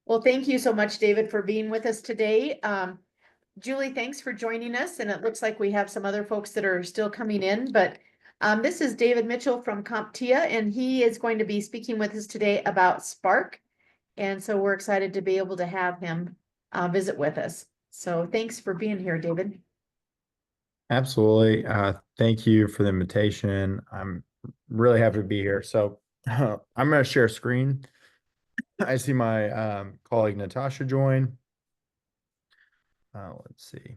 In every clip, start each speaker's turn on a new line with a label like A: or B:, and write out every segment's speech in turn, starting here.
A: Well, thank you so much, David, for being with us today. Julie, thanks for joining us. And it looks like we have some other folks that are still coming in, but this is David Mitchell from CompTIA, and he is going to be speaking with us today about Spark. And so we're excited to be able to have him visit with us. So thanks for being here, David.
B: Absolutely. Thank you for the invitation. I'm really happy to be here. So I'm going to share screen. I see my colleague Natasha join. Let's see.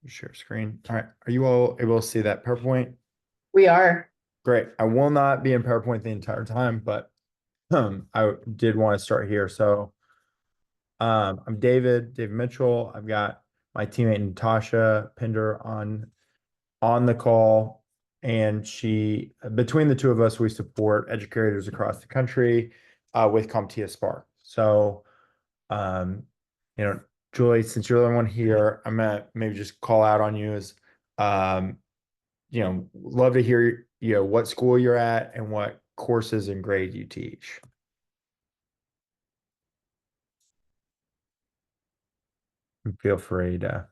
B: Share screen. All right. Are you all able to see that PowerPoint?
A: We are.
B: Great. I will not be in PowerPoint the entire time, but I did want to start here. So I'm David Mitchell. I've got my teammate Natasha Pinder on the call, and she between the two of us we support educators across the country with CompTIA Spark. So um, you know, Julie, since you're the only one here, I'm gonna maybe just call out on you as um, love to hear what school you're at and what courses and grade you teach. And feel free to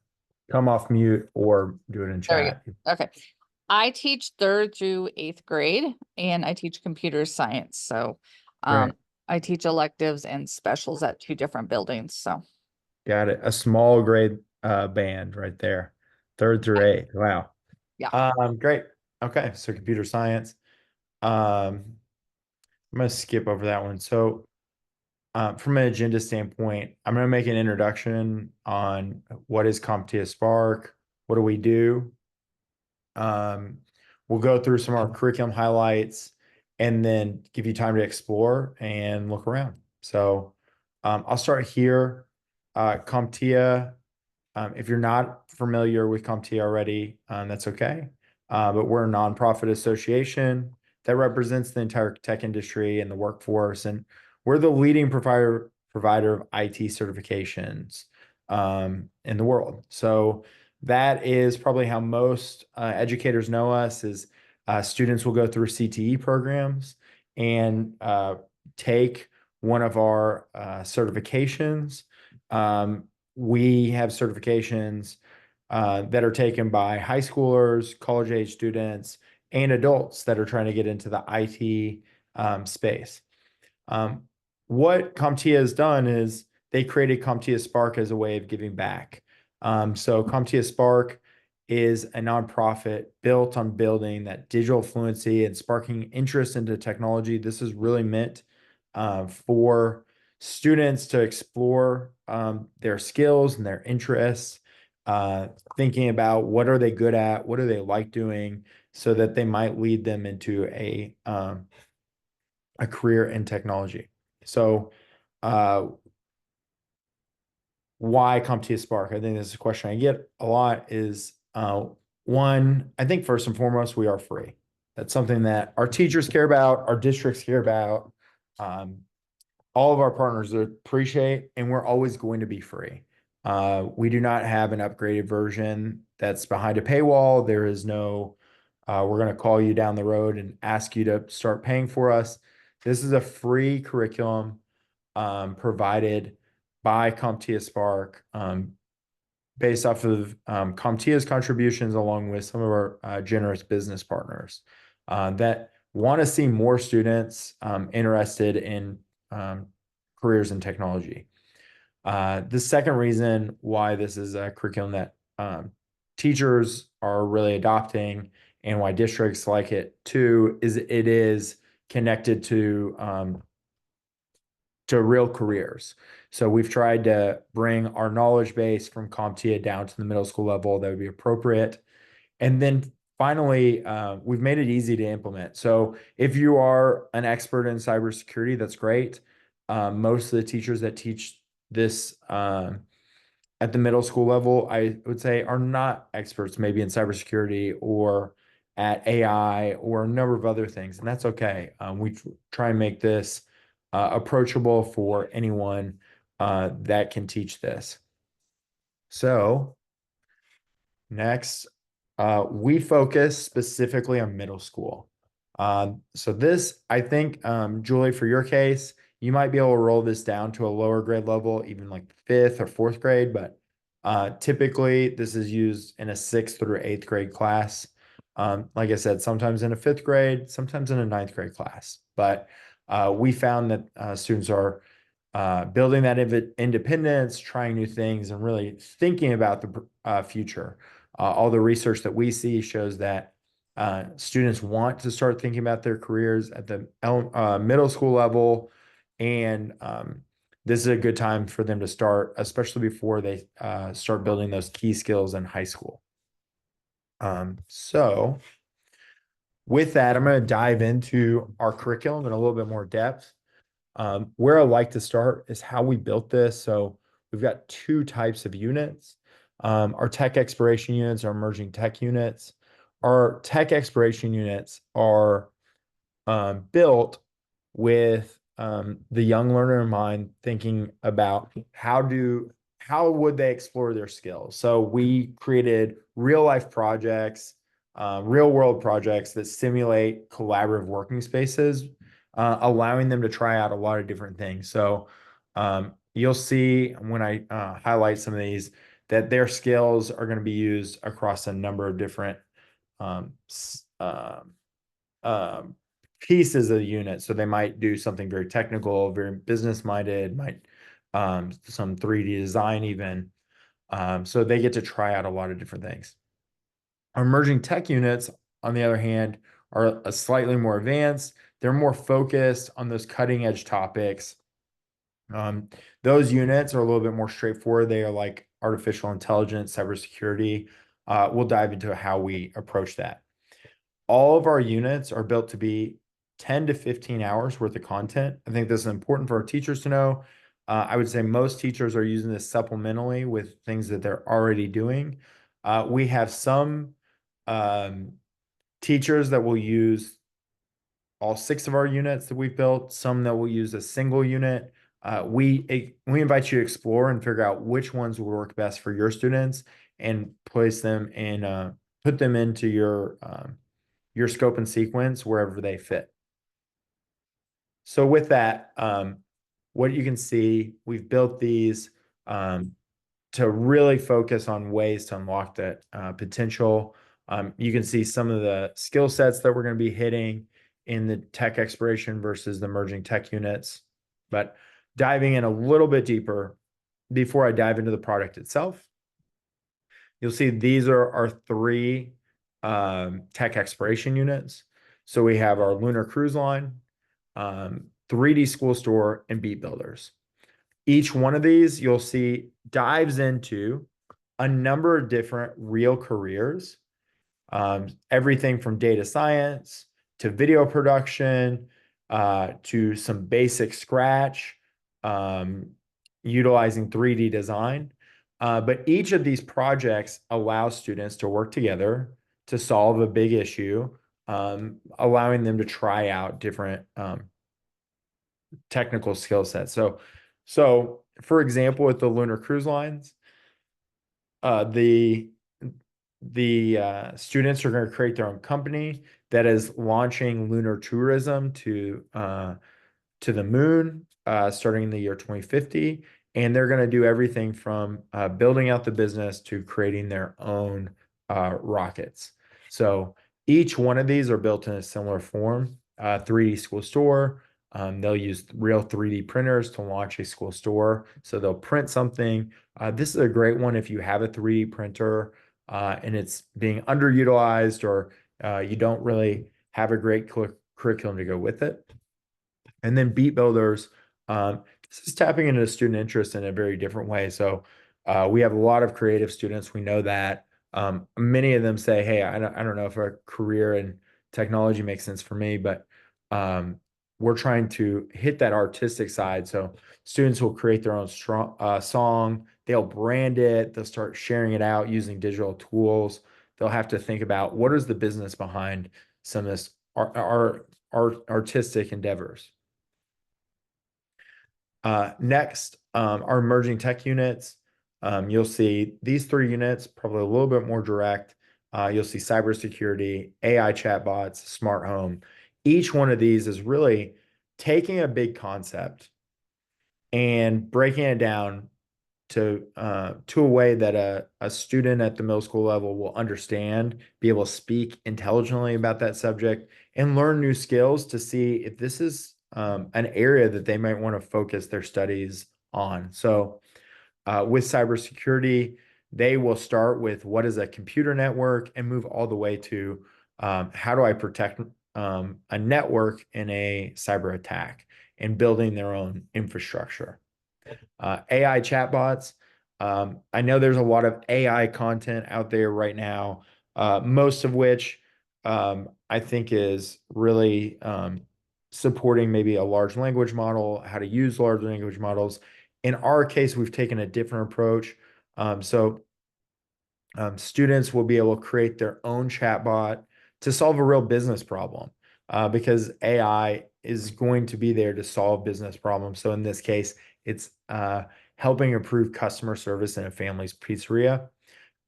B: come off mute or do it in
C: There we
B: chat.
C: go. Okay. I teach 3rd through 8th grade and I teach computer science. So
B: Right.
C: I teach electives and specials at 2 different buildings. So
B: Got it. A small grade band right there. 3rd through 8th. Wow.
C: yeah.
B: Great. Okay, so computer science. I'm gonna skip over that one. So from an agenda standpoint, I'm gonna make an introduction on what is CompTIA Spark, what do we do? Um, we'll go through some of our curriculum highlights and then give you time to explore and look around. So I'll start here. CompTIA, if you're not familiar with CompTIA already, that's okay. But we're a nonprofit association that represents the entire tech industry and the workforce, and we're the leading provider of IT certifications in the world. So that is probably how most educators know us is students will go through CTE programs and take one of our certifications. We have certifications that are taken by high schoolers, college age students, and adults that are trying to get into the IT space. What CompTIA has done is they created CompTIA Spark as a way of giving back. So CompTIA Spark is a nonprofit built on building that digital fluency and sparking interest into technology. This is really meant for students to explore their skills and their interests, thinking about what are they good at, what do they like doing, so that they might lead them into a career in technology. So, why CompTIA Spark? I think this is a question I get a lot. Is one, I think first and foremost, we are free. That's something that our teachers care about, our districts care about. All of our partners appreciate, and we're always going to be free. We do not have an upgraded version that's behind a paywall. There is no, we're going to call you down the road and ask you to start paying for us. This is a free curriculum provided by CompTIA Spark based off of CompTIA's contributions along with some of our generous business partners that want to see more students interested in careers in technology. The second reason why this is a curriculum that teachers are really adopting and why districts like it too is it is connected to real careers. So we've tried to bring our knowledge base from CompTIA down to the middle school level that would be appropriate. And then finally, we've made it easy to implement. So if you are an expert in cybersecurity, that's great. Most of the teachers that teach this at the middle school level, I would say, are not experts maybe in cybersecurity or at AI or a number of other things, and that's okay. We try and make this approachable for anyone that can teach this. So next, we focus specifically on middle school. So this, I think, Julie, for your case, You might be able to roll this down to a lower grade level, even like 5th or 4th grade, but typically this is used in a 6th through 8th grade class. Like I said, sometimes in a 5th grade, sometimes in a 9th grade class. But we found that students are building that independence, trying new things, and really thinking about the future. All the research that we see shows that students want to start thinking about their careers at the middle school level, and this is a good time for them to start, especially before they start building those key skills in high school. So with that, I'm going to dive into our curriculum in a little bit more depth. Where I like to start is how we built this. So we've got 2 types of units. Our tech exploration units are emerging tech units. Our tech exploration units are built with the young learner in mind, thinking about how would they explore their skills. So we created real life projects, real world projects that simulate collaborative working spaces, allowing them to try out a lot of different things. So you'll see when I highlight some of these that their skills are going to be used across a number of different um, um, pieces of the unit. So they might do something very technical, very business minded, might some 3D design even. So they get to try out a lot of different things. Our emerging tech units, on the other hand, are a slightly more advanced. They're more focused on those cutting edge topics. Those units are a little bit more straightforward. They are like artificial intelligence, cybersecurity. We'll dive into how we approach that. All of our units are built to be 10 to 15 hours worth of content. I think this is important for our teachers to know. I would say most teachers are using this supplementally with things that they're already doing. We have some teachers that will use all 6 of our units that we've built, some that will use a single unit. We invite you to explore and figure out which ones will work best for your students and place them in, put them into your scope and sequence wherever they fit. So with that, what you can see, we've built these to really focus on ways to unlock that potential. You can see some of the skill sets that we're going to be hitting in the tech exploration versus the emerging tech units. But diving in a little bit deeper, before I dive into the product itself, you'll see these are our 3 tech exploration units. So we have our lunar cruise line, 3D school store, and beat builders. Each one of these you'll see dives into a number of different real careers, everything from data science to video production, to some basic Scratch, utilizing 3D design. But each of these projects allows students to work together to solve a big issue, allowing them to try out different technical skill sets. So for example, with the lunar cruise lines, the students are going to create their own company that is launching lunar tourism to the moon, starting in the year 2050. And they're going to do everything from building out the business to creating their own rockets. So each one of these are built in a similar form. 3D school store. They'll use real 3D printers to launch a school store. So they'll print something. This is a great one if you have a 3D printer and it's being underutilized, or you don't really have a great curriculum to go with it. And then beat builders, this is tapping into student interest in a very different way. So we have a lot of creative students. We know that. Many of them say, hey, I don't know if a career in technology makes sense for me, but we're trying to hit that artistic side. So students will create their own song. They'll brand it. They'll start sharing it out using digital tools. They'll have to think about what is the business behind some of this artistic endeavors. Next, our emerging tech units. You'll see these 3 units, probably a little bit more direct. You'll see cybersecurity, AI chatbots, smart home. Each one of these is really taking a big concept and breaking it down to a way that a student at the middle school level will understand, be able to speak intelligently about that subject, and learn new skills to see if this is an area that they might want to focus their studies on. So with cybersecurity, they will start with what is a computer network and move all the way to how do I protect a network in a cyber attack, and building their own infrastructure. AI chatbots. I know there's a lot of AI content out there right now, most of which I think is really supporting maybe a large language model, how to use large language models. In our case, we've taken a different approach. So students will be able to create their own chatbot to solve a real business problem, because AI is going to be there to solve business problems. So in this case, it's helping improve customer service in a family's pizzeria.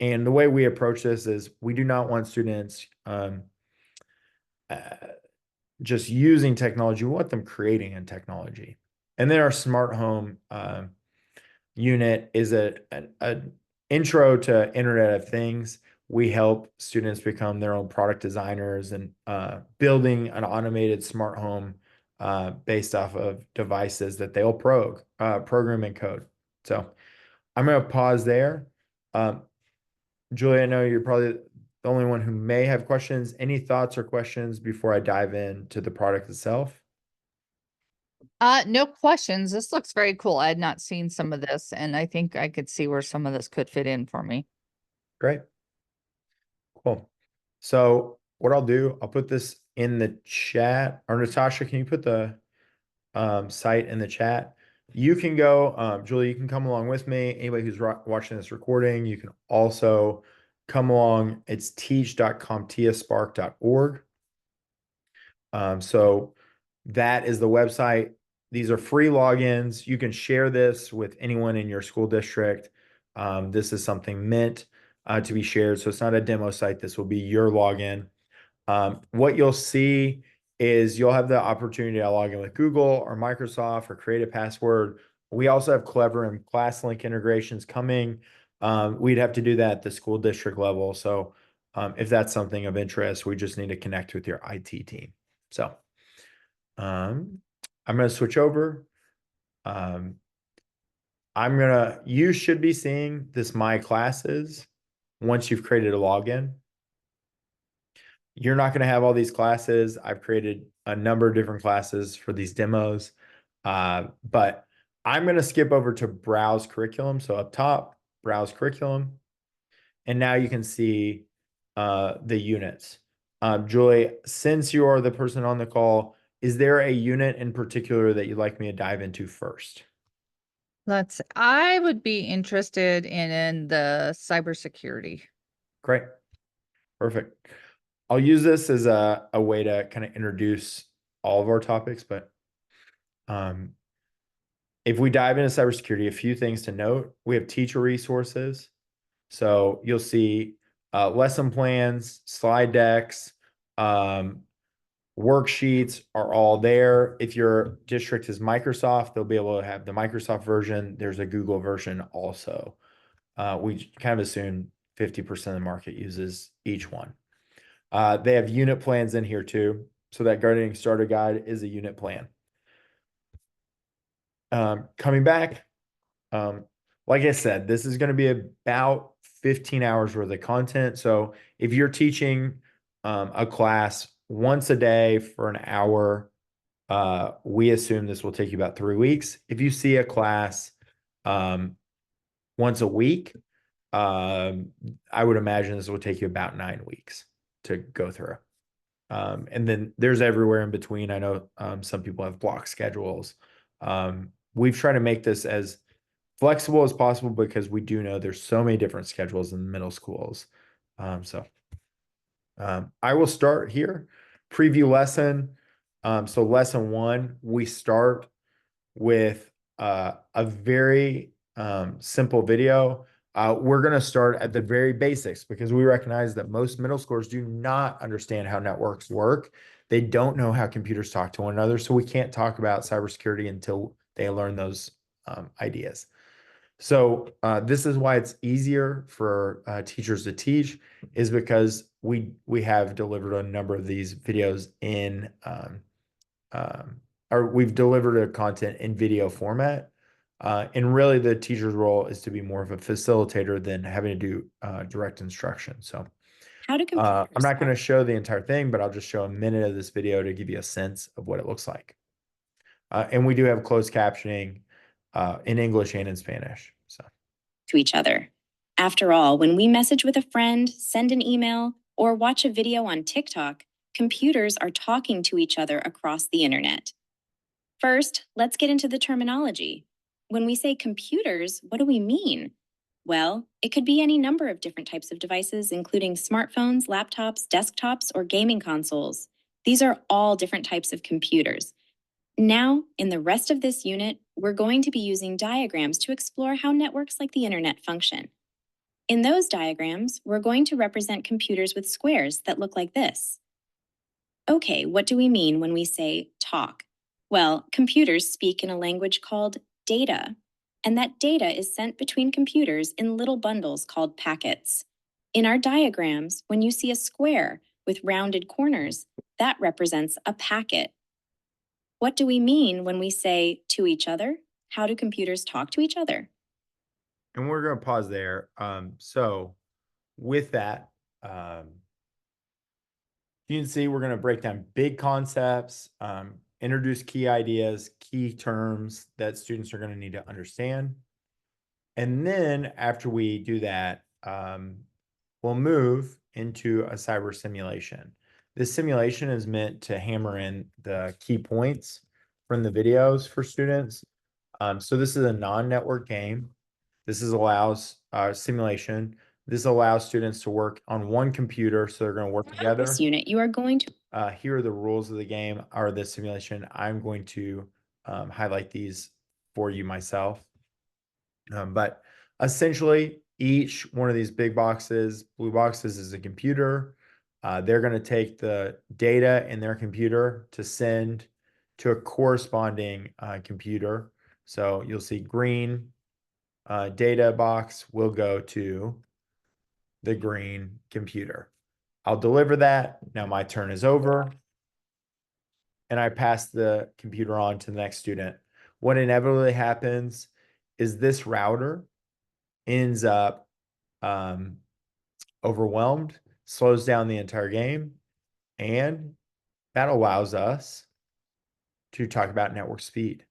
B: And the way we approach this is we do not want students just using technology. We want them creating in technology. And then our smart home unit is an intro to Internet of Things. We help students become their own product designers and building an automated smart home based off of devices that they'll program and code. So I'm going to pause there. Julie, I know you're probably the only one who may have questions. Any thoughts or questions before I dive into the product itself?
C: No questions. This looks very cool. I had not seen some of this, and I think I could see where some of this could fit in for me.
B: Great. Cool. So what I'll do, I'll put this in the chat. Or Natasha, can you put the site in the chat? You can go, Julie, you can come along with me. Anybody who's watching this recording, you can also come along. It's teach.comptiaspark.org. So that is the website. These are free logins. You can share this with anyone in your school district. This is something meant to be shared. So it's not a demo site. This will be your login. What you'll see is you'll have the opportunity to log in with Google or Microsoft or create a password. We also have Clever and ClassLink integrations coming. We'd have to do that at the school district level. So if that's something of interest, we just need to connect with your IT team. So I'm going to switch over. You should be seeing this My Classes once you've created a login. You're not going to have all these classes. I've created a number of different classes for these demos, but I'm going to skip over to Browse Curriculum. So up top, Browse Curriculum. And now you can see the units. Julie, since you are the person on the call, is there a unit in particular that you'd like me to dive into first?
C: I would be interested in the cybersecurity.
B: Great. Perfect. I'll use this as a way to kind of introduce all of our topics, but if we dive into cybersecurity, a few things to note. We have teacher resources. So you'll see lesson plans, slide decks, worksheets are all there. If your district is Microsoft, they'll be able to have the Microsoft version. There's a Google version also. We kind of assume 50% of the market uses each one. They have unit plans in here too. So that gardening starter guide is a unit plan. Coming back, like I said, this is going to be about 15 hours worth of content. So if you're teaching a class once a day for an hour, we assume this will take you about 3 weeks. If you see a class once a week, I would imagine this will take you about 9 weeks to go through. And then there's everywhere in between. I know some people have block schedules. We've tried to make this as flexible as possible because we do know there's so many different schedules in middle schools. I will start here. Preview lesson. So lesson 1, we start with a very simple video. We're going to start at the very basics because we recognize that most middle schoolers do not understand how networks work. They don't know how computers talk to one another. So we can't talk about cybersecurity until they learn those ideas. So this is why it's easier for teachers to teach, is because we have delivered a number of these videos in or we've delivered a content in video format. And really the teacher's role is to be more of a facilitator than having to do direct instruction. So
D: How do computers
B: I'm not going to
D: talk?
B: show the entire thing, but I'll just show a minute of this video to give you a sense of what it looks like. And we do have closed captioning in English and in Spanish. So
D: To each other? After all, when we message with a friend, send an email, or watch a video on TikTok, computers are talking to each other across the internet. First, let's get into the terminology. When we say computers, what do we mean? Well, it could be any number of different types of devices, including smartphones, laptops, desktops, or gaming consoles. These are all different types of computers. Now, in the rest of this unit, we're going to be using diagrams to explore how networks like the internet function. In those diagrams, we're going to represent computers with squares that look like this. Okay, what do we mean when we say talk? Well, computers speak in a language called data, and that data is sent between computers in little bundles called packets. In our diagrams, when you see a square with rounded corners, that represents a packet. What do we mean when we say to each other? How do computers talk to each other?
B: and we're going to pause there. So with that, you can see we're going to break down big concepts, introduce key ideas, key terms that students are going to need to understand. And then after we do that, we'll move into a cyber simulation. This simulation is meant to hammer in the key points from the videos for students. So this is a non-network game. This allows simulation. This allows students to work on one computer, so they're going to work together.
D: This unit, you are going to
B: Here are the rules of the game or the simulation. I'm going to highlight these for you myself. But essentially, each one of these big boxes, blue boxes, is a computer. They're going to take the data in their computer to send to a corresponding computer. So you'll see green data box will go to the green computer. I'll deliver that. Now my turn is over. And I pass the computer on to the next student. What inevitably happens is this router ends up overwhelmed, slows down the entire game, and that allows us to talk about network speed.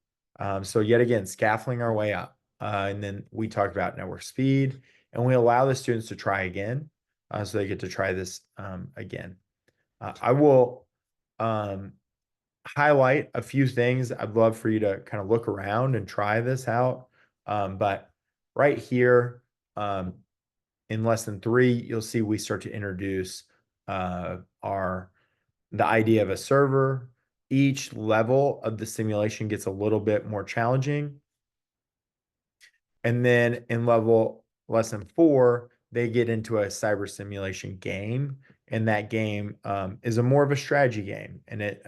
B: So yet again, scaffolding our way up. And then we talk about network speed, and we allow the students to try again. So they get to try this again. I will highlight a few things. I'd love for you to kind of look around and try this out. But right here, in lesson 3, you'll see we start to introduce the idea of a server. Each level of the simulation gets a little bit more challenging. And then in lesson 4, they get into a cyber simulation game. And that game is a more of a strategy game. And it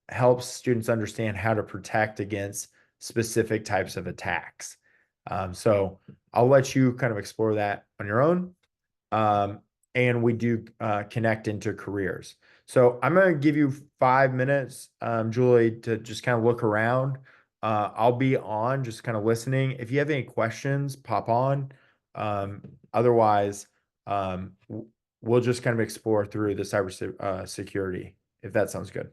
B: helps students understand how to protect against specific types of attacks. So I'll let you kind of explore that on your own. And we do connect into careers. So I'm going to give you 5 minutes, Julie, to just kind of look around. I'll be on just kind of listening. If you have any questions, pop on. Otherwise, we'll just kind of explore through the cyber security, if that sounds good.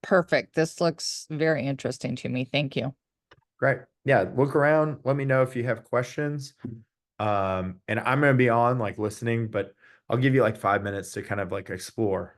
C: Perfect. This looks very interesting to me. Thank you.
B: Great. Yeah, look around. Let me know if you have questions. And I'm going to be on like listening, but I'll give you like 5 minutes to kind of like explore.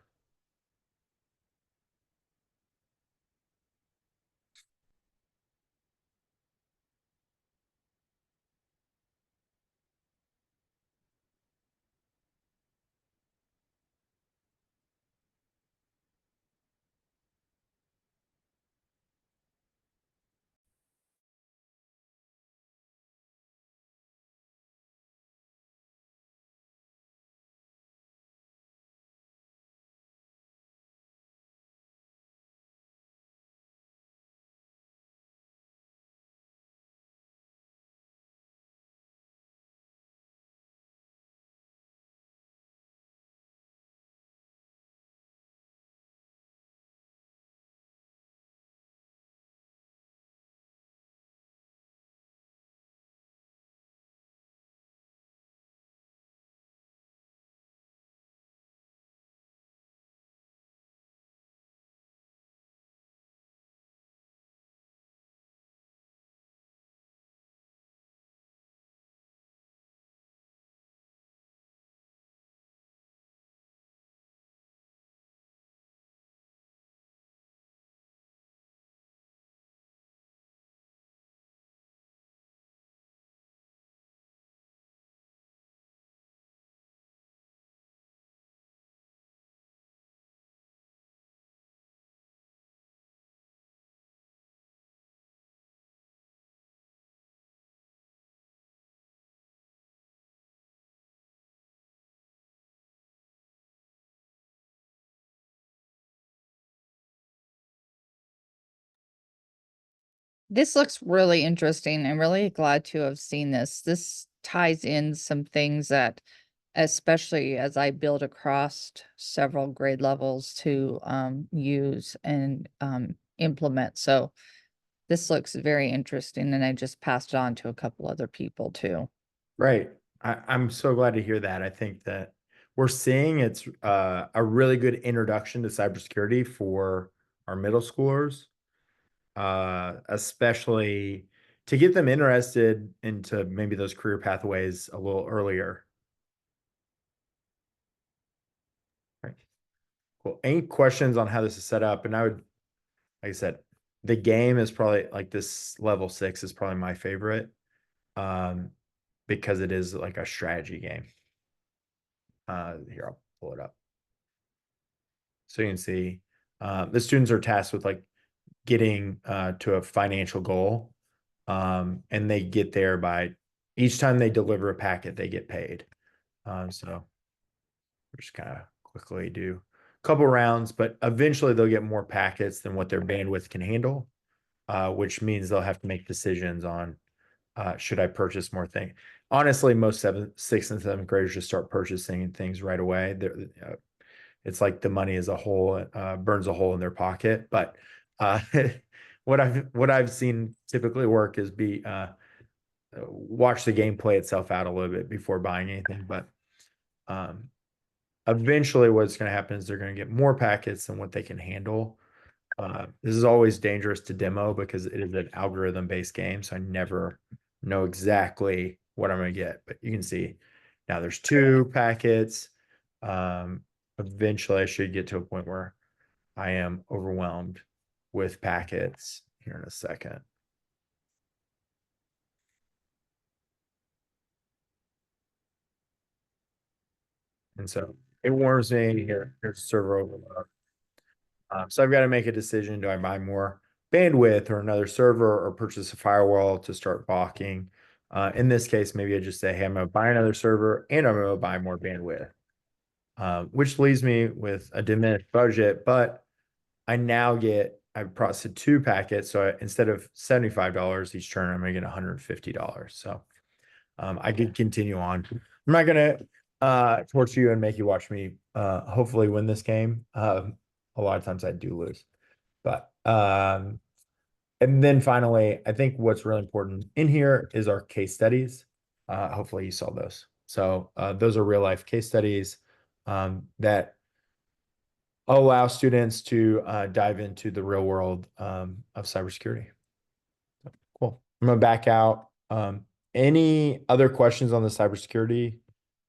C: This looks really interesting. I'm really glad to have seen this. This ties in some things that, especially as I build across several grade levels to use and implement. So this looks very interesting, and I just passed it on to a couple other people too.
B: Right. I'm so glad to hear that. I think that we're seeing it's a really good introduction to cybersecurity for our middle schoolers, especially to get them interested into maybe those career pathways a little earlier. Right. Cool. Any questions on how this is set up? And I would, like I said, the game is probably like this level 6 is probably my favorite, because it is like a strategy game. Here, I'll pull it up. So you can see the students are tasked with like getting to a financial goal. And they get there by each time they deliver a packet, they get paid. So we're just kind of quickly do a couple rounds, but eventually they'll get more packets than what their bandwidth can handle, which means they'll have to make decisions on should I purchase more things. Honestly, most 7th, 6th, and 7th graders just start purchasing things right away. It's like the money as a whole burns a hole in their pocket. But what I've seen typically work is watch the game play itself out a little bit before buying anything. But eventually, what's going to happen is they're going to get more packets than what they can handle. This is always dangerous to demo because it is an algorithm-based game, so I never know exactly what I'm going to get. But you can see now there's 2 packets. Eventually, I should get to a point where I am overwhelmed with packets here in a second. And so it warms me here. Here's server overload. So I've got to make a decision. Do I buy more bandwidth or another server or purchase a firewall to start balking? In this case, maybe I just say, hey, I'm going to buy another server and I'm going to buy more bandwidth, which leaves me with a diminished budget. But I processed 2 packets. So instead of $75 each turn, I'm going to get $150. So I could continue on. I'm not going to torture you and make you watch me hopefully win this game. A lot of times I do lose. But and then finally, I think what's really important in here is our case studies. Hopefully you saw those. So those are real life case studies that allow students to dive into the real world of cybersecurity. Cool. I'm gonna back out. Any other questions on the cybersecurity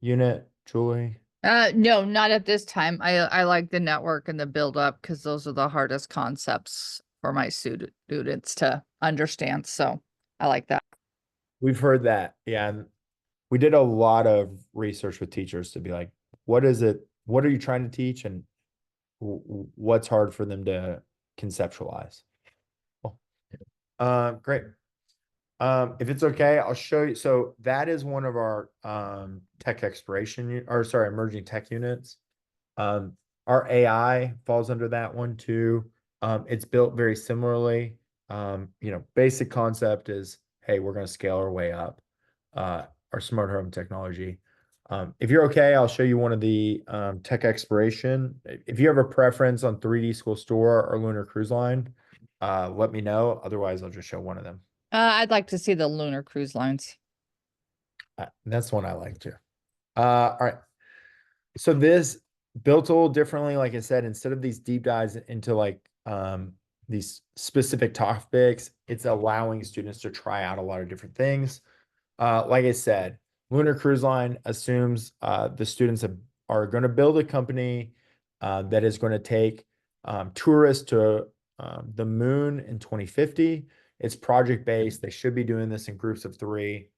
B: unit, Julie?
C: No, not at this time. I like the network and the build up because those are the hardest concepts for my students to understand. So I like that.
B: We've heard that. Yeah. And we did a lot of research with teachers to be like, what is it? What are you trying to teach? And what's hard for them to conceptualize? Cool. Great. If it's okay, I'll show you. So that is one of our tech exploration or sorry, emerging tech units. Our AI falls under that one too. It's built very similarly. Basic concept is, hey, we're going to scale our way up. Our smart home technology. If you're okay, I'll show you one of the tech exploration. If you have a preference on 3D School Store or Lunar Cruise Line, let me know. Otherwise, I'll just show one of them.
C: I'd like to see the lunar cruise lines.
B: That's the one I like too. All right. So this built a little differently. Like I said, instead of these deep dives into like these specific topics, it's allowing students to try out a lot of different things. Like I said, Lunar Cruise Line assumes the students are going to build a company that is going to take tourists to the moon in 2050. It's project-based. They should be doing this in groups of 3.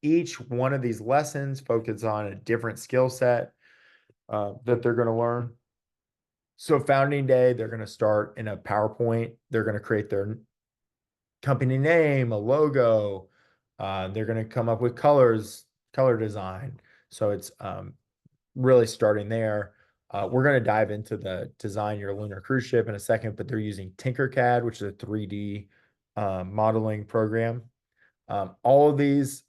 B: Each one of these lessons focuses on a different skill set that they're going to learn. So founding day, they're going to start in a PowerPoint. They're going to create their company name, a logo. They're going to come up with color design. So it's really starting there. We're going to dive into the design your lunar cruise ship in a second, but they're using Tinkercad, which is a 3D modeling program. All of these,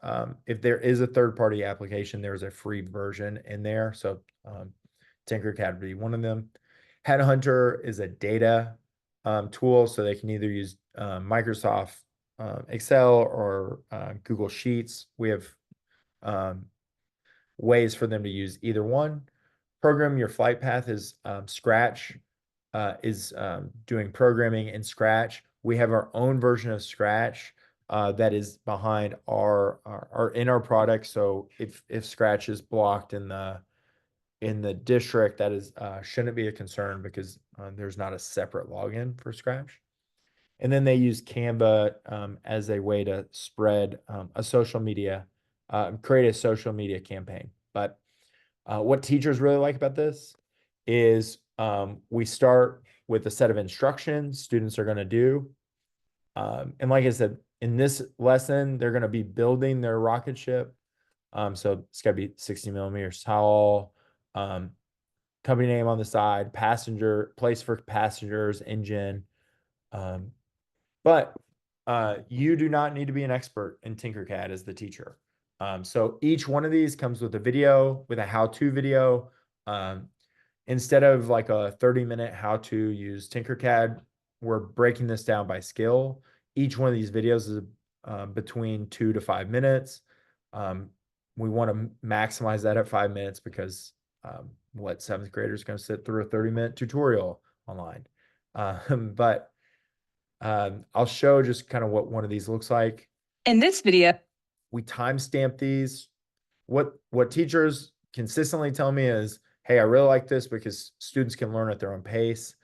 B: if there is a third-party application, there's a free version in there. So Tinkercad would be one of them. Headhunter is a data tool, so they can either use Microsoft Excel or Google Sheets. We have ways for them to use either one. Program Your Flight Path is Scratch is doing programming in Scratch. We have our own version of Scratch that is behind our in our product. So if Scratch is blocked in the district, that is shouldn't be a concern because there's not a separate login for Scratch. And then they use Canva as a way to spread a social media, create a social media campaign. But what teachers really like about this is we start with a set of instructions students are going to do. And like I said, in this lesson, they're going to be building their rocket ship. So it's got to be 60 millimeters tall, company name on the side, passenger, place for passengers, engine. But you do not need to be an expert in Tinkercad as the teacher. So each one of these comes with a video, with a how-to video. Instead of like a 30-minute how to use Tinkercad, we're breaking this down by skill. Each one of these videos is between 2 to 5 minutes. We want to maximize that at 5 minutes because what 7th grader is going to sit through a 30-minute tutorial online? But I'll show just kind of what one of these looks like.
E: In this video,
B: We timestamp these. What teachers consistently tell me is, hey, I really like this because students can learn at their own pace.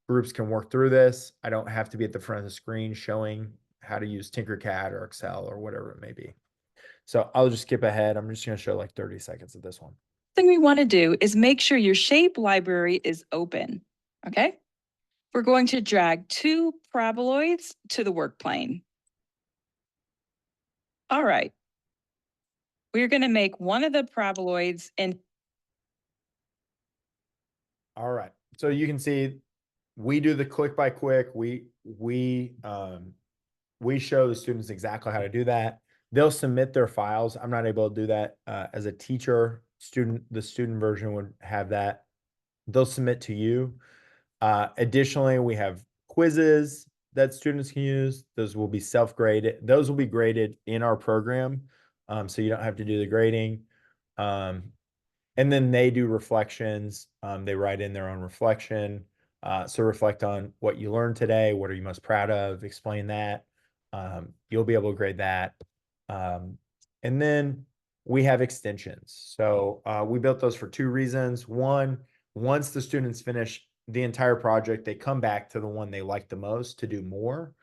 B: Groups can work through this. I don't have to be at the front of the screen showing how to use Tinkercad or Excel or whatever it may be. So I'll just skip ahead. I'm just going to show like 30 seconds of this one.
E: thing we want to do is make sure your shape library is open, okay? We're going to drag 2 paraboloids to the work plane. All right. We're going to make one of the paraboloids and
B: All right. So you can see we do the click by click. We show the students exactly how to do that. They'll submit their files. I'm not able to do that as a teacher. The student version would have that. They'll submit to you. Additionally, we have quizzes that students can use. Those will be self-graded. Those will be graded in our program. So you don't have to do the grading. And then they do reflections. They write in their own reflection. So reflect on what you learned today. What are you most proud of? Explain that. You'll be able to grade that. And then we have extensions. So we built those for 2 reasons. One, once the students finish the entire project, they come back to the one they like the most to do more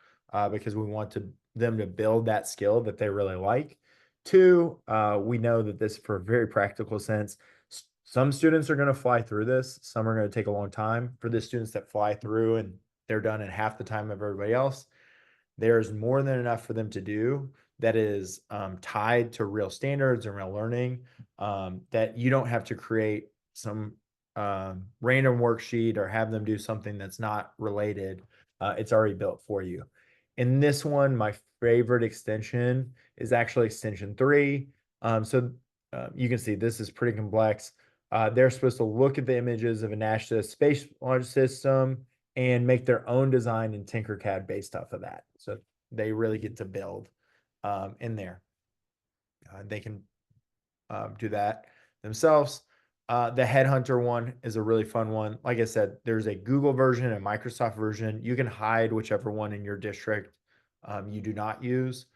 B: because we want them to build that skill that they really like. 2, we know that this, for a very practical sense, some students are going to fly through this. Some are going to take a long time. For the students that fly through and they're done in half the time of everybody else, there's more than enough for them to do that is tied to real standards and real learning, that you don't have to create some random worksheet or have them do something that's not related. It's already built for you. In this one, my favorite extension is actually extension 3. So you can see this is pretty complex. They're supposed to look at the images of a NASA space launch system and make their own design in Tinkercad based off of that. So they really get to build in there. They can do that themselves. The Headhunter one is a really fun one. Like I said, there's a Google version and Microsoft version. You can hide whichever one in your district you do not use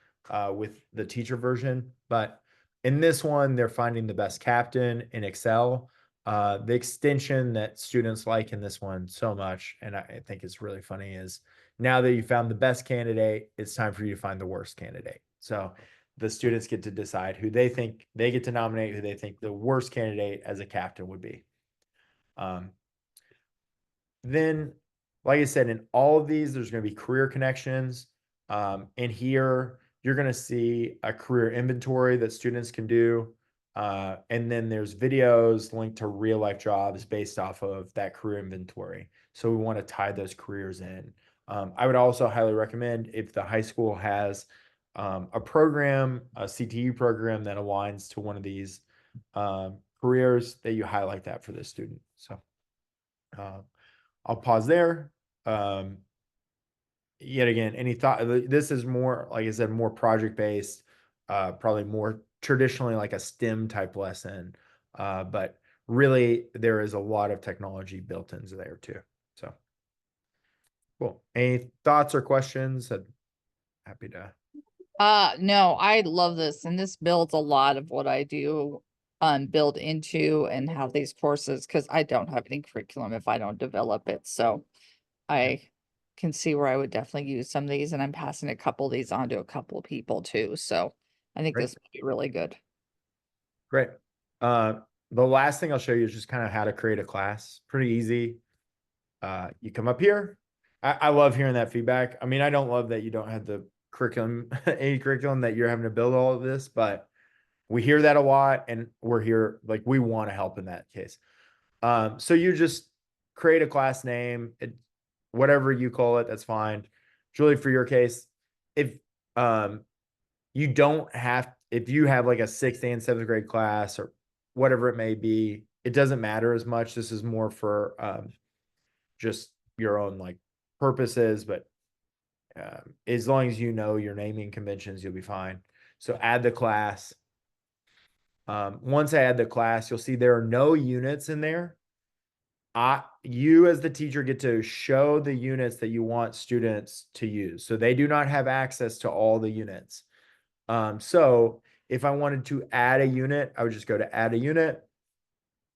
B: with the teacher version. But in this one, they're finding the best captain in Excel. The extension that students like in this one so much, and I think it's really funny, is now that you found the best candidate, it's time for you to find the worst candidate. So the students get to decide who they think, they get to nominate who they think the worst candidate as a captain would be. Then, like I said, in all of these, there's going to be career connections. And here, you're going to see a career inventory that students can do. And then there's videos linked to real life jobs based off of that career inventory. So we want to tie those careers in. I would also highly recommend if the high school has a program, a CTE program that aligns to one of these careers, that you highlight that for this student. So I'll pause there. Yet again, any thought? This is more, like I said, more project based, probably more traditionally like a STEM type lesson. But really, there is a lot of technology built into there too. So cool. Any thoughts or questions? I'm happy to.
C: No, I love this, and this builds a lot of what I do, build into and have these courses, because I don't have any curriculum if I don't develop it, so I can see where I would definitely use some of these, and I'm passing a couple of these on to a couple of people too, so I think
B: Great.
C: this would be really good.
B: Great. The last thing I'll show you is just kind of how to create a class. Pretty easy. You come up here. I love hearing that feedback. I mean, I don't love that you don't have the curriculum, any curriculum, that you're having to build all of this, but we hear that a lot, and we're here, like, we want to help in that case. So you just create a class name, whatever you call it, that's fine. Julie, for your case, if you don't have, if you have like a 6th and 7th grade class or whatever it may be, it doesn't matter as much. This is more for just your own like purposes, but as long as you know your naming conventions, you'll be fine. So add the class. Once I add the class, you'll see there are no units in there. You as the teacher get to show the units that you want students to use. So they do not have access to all the units. So if I wanted to add a unit, I would just go to add a unit.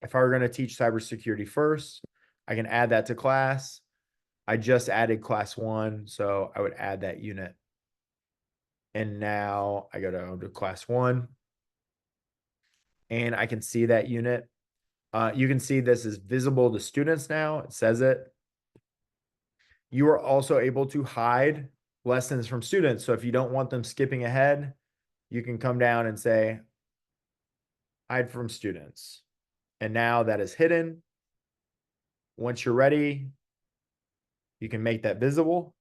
B: If I were going to teach cybersecurity first, I can add that to class. I just added class 1, so I would add that unit. And now I go to class 1 and I can see that unit. You can see this is visible to students now. It says it. You are also able to hide lessons from students. So if you don't want them skipping ahead, you can come down and say, hide from students. And now that is hidden. Once you're ready, you can make that visible.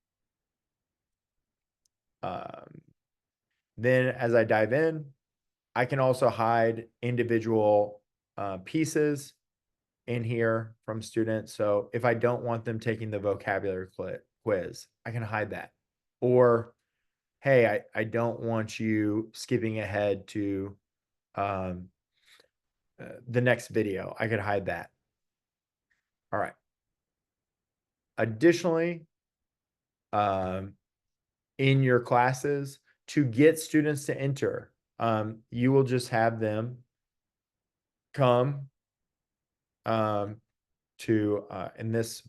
B: Then as I dive in, I can also hide individual pieces in here from students. So if I don't want them taking the vocabulary quiz, I can hide that. Or, hey, I don't want you skipping ahead to the next video. I could hide that. All right. Additionally, in your classes, to get students to enter, you will just have them come to in this,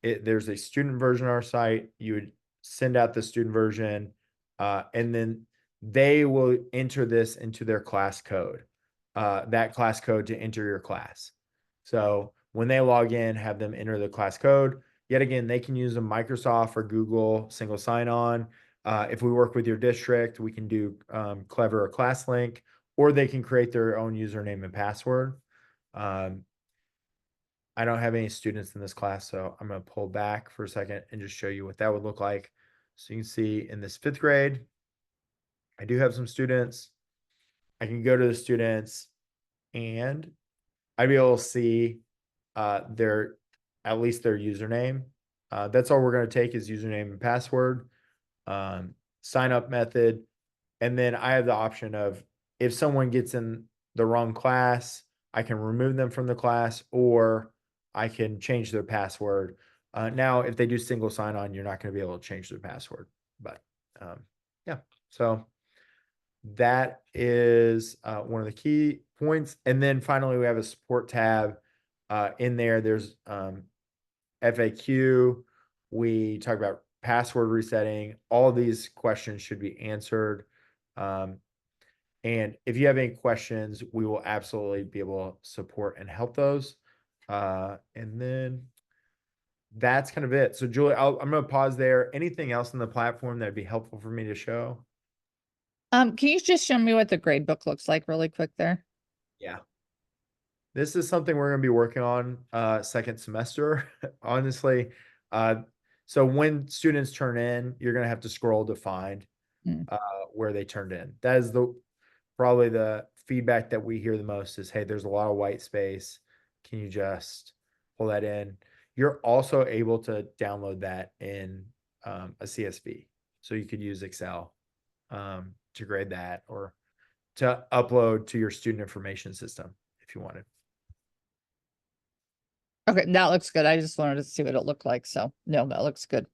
B: there's a student version of our site. You would send out the student version, and then they will enter this into their class code, that class code to enter your class. So when they log in, have them enter the class code. Yet again, they can use a Microsoft or Google single sign-on. If we work with your district, we can do Clever or ClassLink, or they can create their own username and password. I don't have any students in this class, so I'm going to pull back for a second and just show you what that would look like. So you can see in this 5th grade, I do have some students. I can go to the students and I'd be able to see at least their username. That's all we're going to take is username and password, sign up method. And then I have the option of, if someone gets in the wrong class, I can remove them from the class, or I can change their password. Now, if they do single sign-on, you're not going to be able to change their password. But yeah, so that is one of the key points. And then finally, we have a support tab in there. There's FAQ. We talk about password resetting. All of these questions should be answered. And if you have any questions, we will absolutely be able to support and help those. And then that's kind of it. So Julie, I'm going to pause there. Anything else on the platform that'd be helpful for me to show?
C: Can you just show me what the grade book looks like really quick there?
B: Yeah. This is something we're going to be working on second semester, honestly. So when students turn in, you're going to have to scroll to find
C: Hmm.
B: where they turned in. That is probably the feedback that we hear the most is, hey, there's a lot of white space. Can you just pull that in? You're also able to download that in a CSV. So you could use Excel to grade that or to upload to your student information system if you wanted.
C: Okay, that looks good. I just wanted to see what it looked like. So no, that looks good.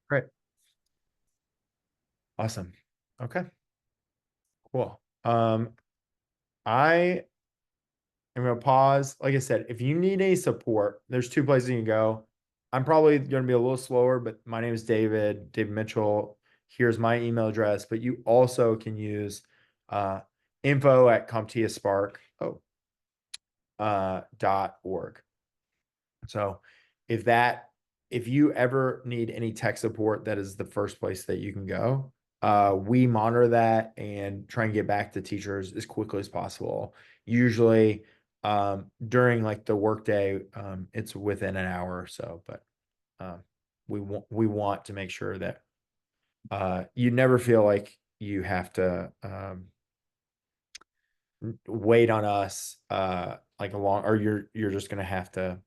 B: Great. Awesome. Okay. Cool. I am gonna pause. Like I said, if you need any support, there's two places you can go. I'm probably gonna be a little slower, but my name is David Mitchell. Here's my email address, but you also can use info@CompTIA.org. So if you ever need any tech support, that is the first place that you can go. We monitor that and try and get back to teachers as quickly as possible. Usually during like the workday, it's within an hour or so, but we want to make sure that you never feel like you have to wait on us like a long, or you're just gonna have to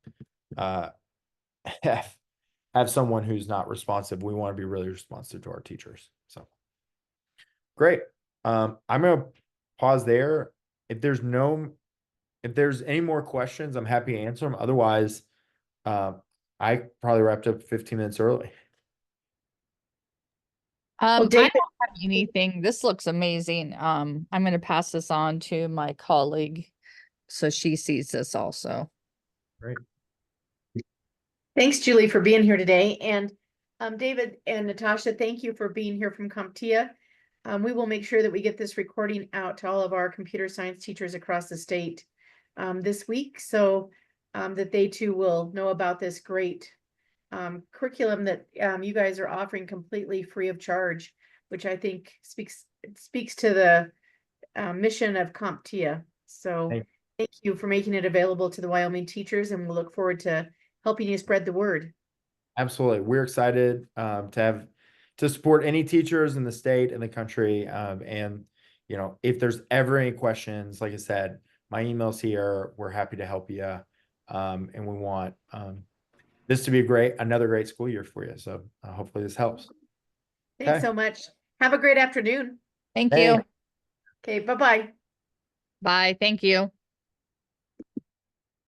B: have someone who's not responsive. We want to be really responsive to our teachers. So great. I'm gonna pause there. If there's any more questions, I'm happy to answer them. Otherwise, I probably wrapped up 15 minutes early.
A: Well,
C: I
A: David,
C: don't have anything. This looks amazing. I'm gonna pass this on to my colleague so she sees this also.
B: Great.
A: thanks, Julie, for being here today. And David and Natasha, thank you for being here from CompTIA. We will make sure that we get this recording out to all of our computer science teachers across the state this week, so that they too will know about this great curriculum that you guys are offering completely free of charge, which I think speaks to the mission of CompTIA. So thank you for making it available to the Wyoming teachers, and we'll look forward to helping you spread the word.
B: Absolutely. We're excited to support any teachers in the state and the country. And if there's ever any questions, like I said, my email's here. We're happy to help you. And we want this to be another great school year for you. So hopefully this helps.
A: Thanks
B: Okay.
A: so much. Have a great afternoon.
C: Thank
B: Hey.
C: you.
A: Okay, bye-bye.
C: Bye. Thank you.